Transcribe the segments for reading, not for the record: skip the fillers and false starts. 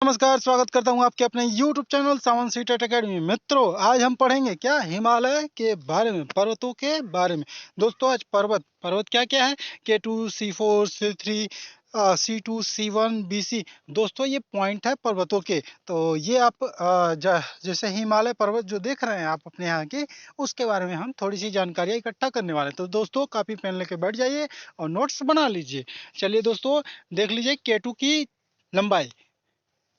नमस्कार, स्वागत करता हूं आपके अपने YouTube चैनल सावन सीटेट एकेडमी। मित्रों, आज हम पढ़ेंगे क्या हिमालय के बारे में, पर्वतों के बारे में। दोस्तों, आज पर्वत क्या क्या है? K2, C4, C3, C2, C1, BC। दोस्तों, ये पॉइंट है पर्वतों के। तो ये आप जैसे हिमालय पर्वत जो देख रहे हैं आप अपने यहाँ के, उसके बारे में हम थोड़ी सी जानकारी इकट्ठा करने वाले हैं। तो दोस्तों, कॉपी पेन लेके बैठ जाइए और नोट्स बना लीजिए। चलिए दोस्तों, देख लीजिए K2 की लंबाई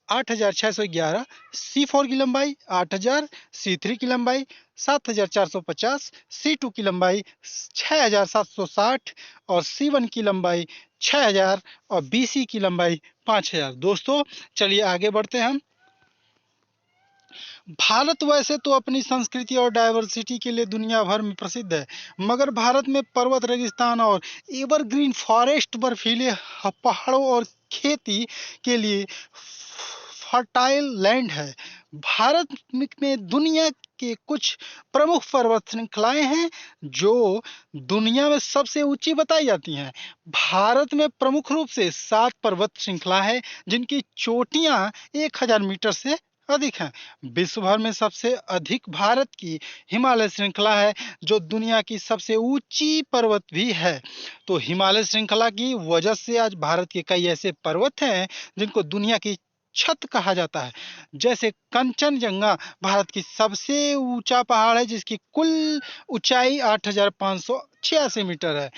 8611, C4 की लंबाई 8000, C3 की लंबाई 7450, C2 की लंबाई 6760 और C1 की लंबाई 6000 और BC की लंबाई 5000। दोस्तों, चलिए आगे बढ़ते हैं हम। भारत वैसे तो अपनी संस्कृति और डाइवर्सिटी के लिए दुनिया भर में प्रसिद्ध है, मगर भारत में पर्वत, रेगिस्तान और एवरग्रीन फॉरेस्ट, बर्फीले पहाड़ों और खेती के लिए फर्टाइल लैंड है। भारत में दुनिया के कुछ प्रमुख पर्वत श्रृंखलाएं हैं जो दुनिया में सबसे ऊंची बताई जाती हैं। भारत में प्रमुख रूप से 7 पर्वत श्रृंखला है जिनकी चोटियां 1000 मीटर से अधिक है। विश्व भर में सबसे अधिक भारत की हिमालय श्रृंखला है जो दुनिया की सबसे ऊंची पर्वत भी है। तो हिमालय श्रृंखला की वजह से आज भारत के कई ऐसे पर्वत हैं जिनको दुनिया की छत कहा जाता है। जैसे कंचनजंगा भारत की सबसे ऊंचा पहाड़ है जिसकी कुल ऊंचाई 8586 मीटर है।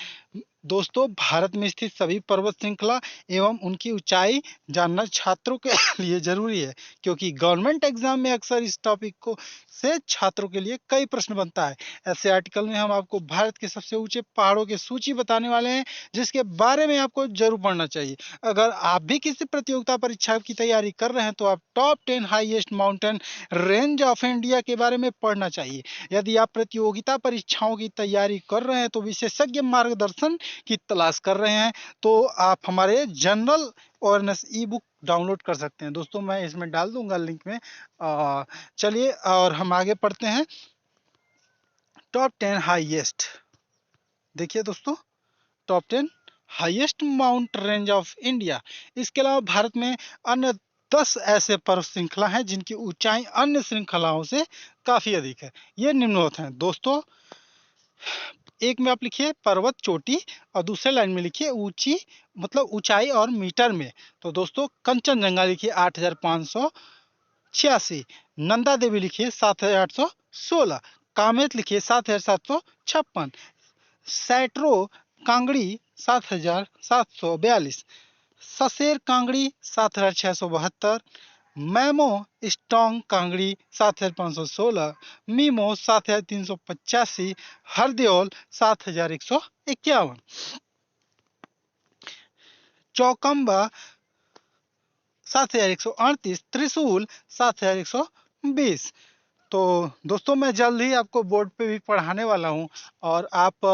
दोस्तों, भारत में स्थित सभी पर्वत श्रृंखला एवं उनकी ऊंचाई जानना छात्रों के लिए जरूरी है, क्योंकि गवर्नमेंट एग्जाम में अक्सर इस टॉपिक को से छात्रों के लिए कई प्रश्न बनता है। ऐसे आर्टिकल में हम आपको भारत के सबसे ऊंचे पहाड़ों की सूची बताने वाले हैं जिसके बारे में आपको जरूर पढ़ना चाहिए। अगर आप भी किसी प्रतियोगिता परीक्षा की तैयारी कर रहे हैं तो आप top 10 highest mountain range of India के बारे में पढ़ना चाहिए। यदि आप प्रतियोगिता परीक्षाओं की तैयारी कर रहे हैं तो विशेषज्ञ मार्गदर्शन की तलाश कर रहे हैं तो आप हमारे जनरल अवेयरनेस ई बुक डाउनलोड कर सकते हैं। दोस्तों, मैं इसमें डाल दूंगा लिंक में। चलिए और हम आगे पढ़ते हैं। टॉप 10 हाईएस्ट, देखिए दोस्तों, top 10 highest mount range of India. इसके अलावा भारत में अन्य 10 ऐसे पर्वत श्रृंखला हैं जिनकी ऊंचाई अन्य श्रृंखलाओं से काफी अधिक है। ये निम्नवत हैं दोस्तों। एक में आप लिखिए पर्वत चोटी और दूसरे लाइन में लिखिए ऊंची, मतलब ऊंचाई और मीटर में। तो दोस्तों, कंचनजंगा लिखिए 8586, नंदा देवी लिखिए 7816, कामेत लिखिए 7756, सैट्रो Kangri 7742, Saser Kangri 7672, memo Strong Kangri 7516, memo 7385, Hardaul 7151, चौकम्बा 7138, त्रिशूल 7120। तो दोस्तों, मैं जल्द ही आपको बोर्ड पे भी पढ़ाने वाला हूँ और आप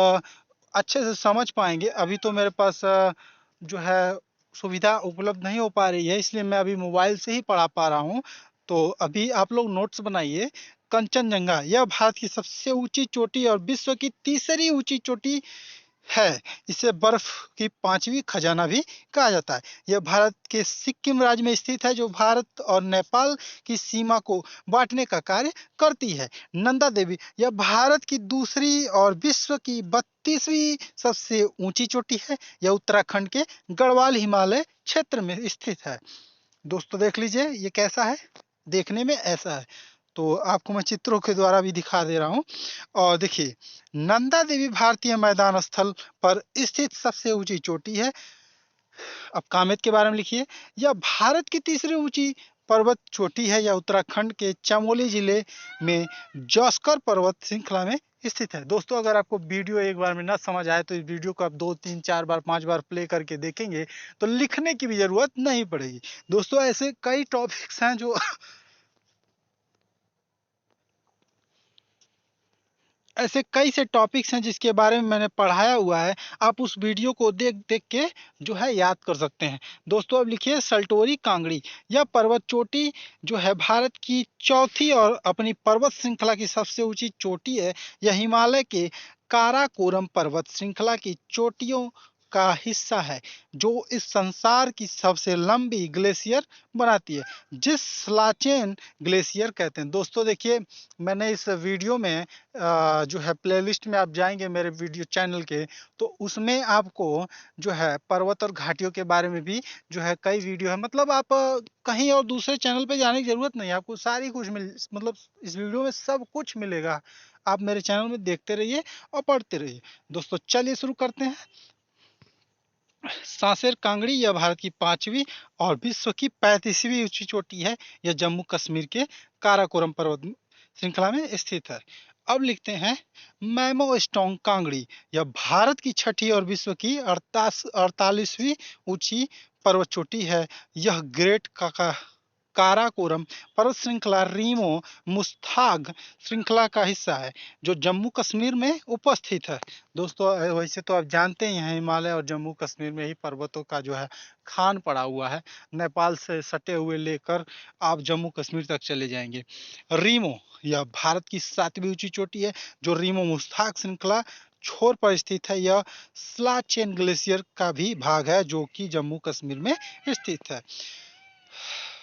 अच्छे से समझ पाएंगे। अभी तो मेरे पास जो है सुविधा उपलब्ध नहीं हो पा रही है, इसलिए मैं अभी मोबाइल से ही पढ़ा पा रहा हूँ। तो अभी आप लोग नोट्स बनाइए। कंचनजंगा यह भारत की सबसे ऊंची चोटी और विश्व की तीसरी ऊंची चोटी है। इसे बर्फ की 5वीं खजाना भी कहा जाता है। यह भारत के सिक्किम राज्य में स्थित है जो भारत और नेपाल की सीमा को बांटने का कार्य करती है। नंदा देवी यह भारत की दूसरी और विश्व की 32वीं सबसे ऊंची चोटी है। यह उत्तराखंड के गढ़वाल हिमालय क्षेत्र में स्थित है। दोस्तों, देख लीजिए ये कैसा है, देखने में ऐसा है। तो आपको मैं चित्रों के द्वारा भी दिखा दे रहा हूँ। और देखिए, नंदा देवी भारतीय मैदान स्थल पर स्थित सबसे ऊंची चोटी है। अब कामेत के बारे में लिखिए। यह भारत की तीसरी ऊंची पर्वत चोटी है। यह उत्तराखंड के चमोली जिले में जौस्कर पर्वत श्रृंखला में स्थित है। दोस्तों, अगर आपको वीडियो एक बार में न समझ आए तो इस वीडियो को आप 2, 3, 4 बार, 5 बार प्ले करके देखेंगे तो लिखने की भी जरूरत नहीं पड़ेगी। दोस्तों, ऐसे कई टॉपिक्स हैं जो ऐसे कई से टॉपिक्स हैं जिसके बारे में मैंने पढ़ाया हुआ है। आप उस वीडियो को देख देख के जो है याद कर सकते हैं। दोस्तों, अब लिखिए सल्टोरी कांगड़ी। यह पर्वत चोटी जो है भारत की चौथी और अपनी पर्वत श्रृंखला की सबसे ऊंची चोटी है। यह हिमालय के काराकोरम पर्वत श्रृंखला की चोटियों का हिस्सा है जो इस संसार की सबसे लंबी ग्लेशियर बनाती है, जिस स्लाचेन ग्लेशियर कहते हैं। दोस्तों देखिए, मैंने इस वीडियो में जो है प्लेलिस्ट में आप जाएंगे मेरे वीडियो चैनल के, तो उसमें आपको जो है पर्वत और घाटियों के बारे में भी जो है कई वीडियो है। मतलब आप कहीं और दूसरे चैनल पे जाने की जरूरत नहीं है, आपको सारी कुछ मतलब इस वीडियो में सब कुछ मिलेगा। आप मेरे चैनल में देखते रहिए और पढ़ते रहिए। दोस्तों चलिए शुरू करते हैं। सांसेर कांगड़ी यह भारत की 5वीं और विश्व की 35वीं ऊंची चोटी है। यह जम्मू कश्मीर के काराकोरम पर्वत श्रृंखला में स्थित है। अब लिखते हैं मैमो स्टोंग कांगड़ी। यह भारत की 6ठी और विश्व की 48वीं ऊंची पर्वत चोटी है। यह ग्रेट काराकोरम पर्वत श्रृंखला रीमो मुस्ताग श्रृंखला का हिस्सा है जो जम्मू कश्मीर में उपस्थित है। दोस्तों वैसे तो आप जानते ही हैं, हिमालय और जम्मू कश्मीर में ही पर्वतों का जो है खान पड़ा हुआ है। नेपाल से सटे हुए लेकर आप जम्मू कश्मीर तक चले जाएंगे। रीमो यह भारत की 7वीं ऊंची चोटी है जो रीमो मुस्ताग श्रृंखला छोर पर स्थित है। यह स्लाचेन ग्लेशियर का भी भाग है जो कि जम्मू कश्मीर में स्थित है।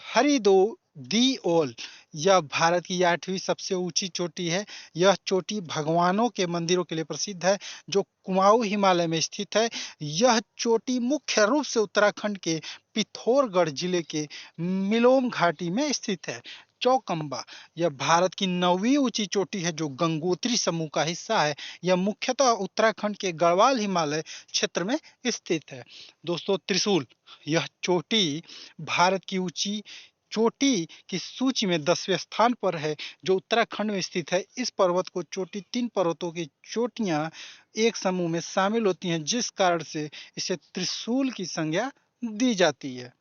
हरिदो दी ओल यह भारत की 8वीं सबसे ऊंची चोटी है। यह चोटी भगवानों के मंदिरों के लिए प्रसिद्ध है जो कुमाऊं हिमालय में स्थित है। यह चोटी मुख्य रूप से उत्तराखंड के पिथौरगढ़ जिले के मिलोम घाटी में स्थित है। चौकम्बा यह भारत की 9वीं ऊंची चोटी है जो गंगोत्री समूह का हिस्सा है। यह मुख्यतः उत्तराखंड के गढ़वाल हिमालय क्षेत्र में स्थित है। दोस्तों त्रिशूल यह चोटी भारत की ऊंची चोटी की सूची में 10वें स्थान पर है जो उत्तराखंड में स्थित है। इस पर्वत को चोटी 3 पर्वतों की चोटियां एक समूह में शामिल होती हैं, जिस कारण से इसे त्रिशूल की संज्ञा दी जाती है।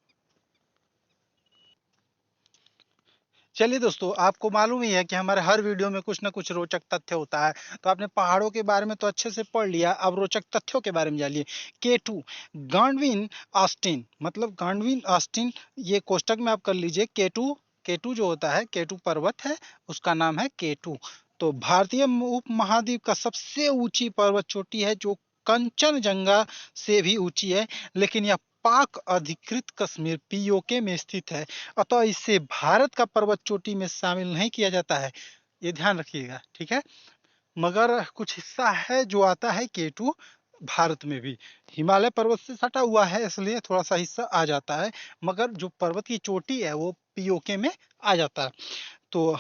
चलिए दोस्तों, आपको मालूम ही है कि हमारे हर वीडियो में कुछ ना कुछ रोचक तथ्य होता है। तो आपने पहाड़ों के बारे में तो अच्छे से पढ़ लिया, अब रोचक तथ्यों के बारे में जानिए। K2 गांडविन ऑस्टिन, मतलब गांडविन ऑस्टिन, ये कोष्टक में आप कर लीजिए। K2 जो होता है, K2 पर्वत है, उसका नाम है K2। तो भारतीय उप महाद्वीप का सबसे ऊंची पर्वत चोटी है जो कंचनजंगा से भी ऊंची है, लेकिन यह पाक अधिकृत कश्मीर पीओके में स्थित है, अतः इसे भारत का पर्वत चोटी में शामिल नहीं किया जाता है। ये ध्यान रखिएगा, ठीक है। मगर कुछ हिस्सा है जो आता है K2 भारत में भी, हिमालय पर्वत से सटा हुआ है इसलिए थोड़ा सा हिस्सा आ जाता है, मगर जो पर्वत की चोटी है वो पीओके में आ जाता है। तो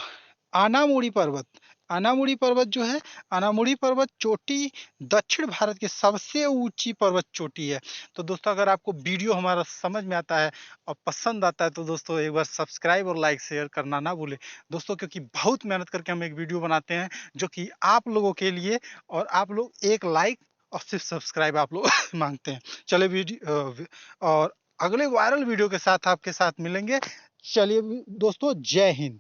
आनामुड़ी पर्वत, आनामुड़ी पर्वत जो है, आनामुड़ी पर्वत चोटी दक्षिण भारत की सबसे ऊंची पर्वत चोटी है। तो दोस्तों अगर आपको वीडियो हमारा समझ में आता है और पसंद आता है तो दोस्तों एक बार सब्सक्राइब और लाइक शेयर करना ना भूलें दोस्तों, क्योंकि बहुत मेहनत करके हम एक वीडियो बनाते हैं जो कि आप लोगों के लिए, और आप लोग एक लाइक और सिर्फ सब्सक्राइब आप लोग मांगते हैं। चलिए वीडियो और अगले वायरल वीडियो के साथ आपके साथ मिलेंगे। चलिए दोस्तों, जय हिंद।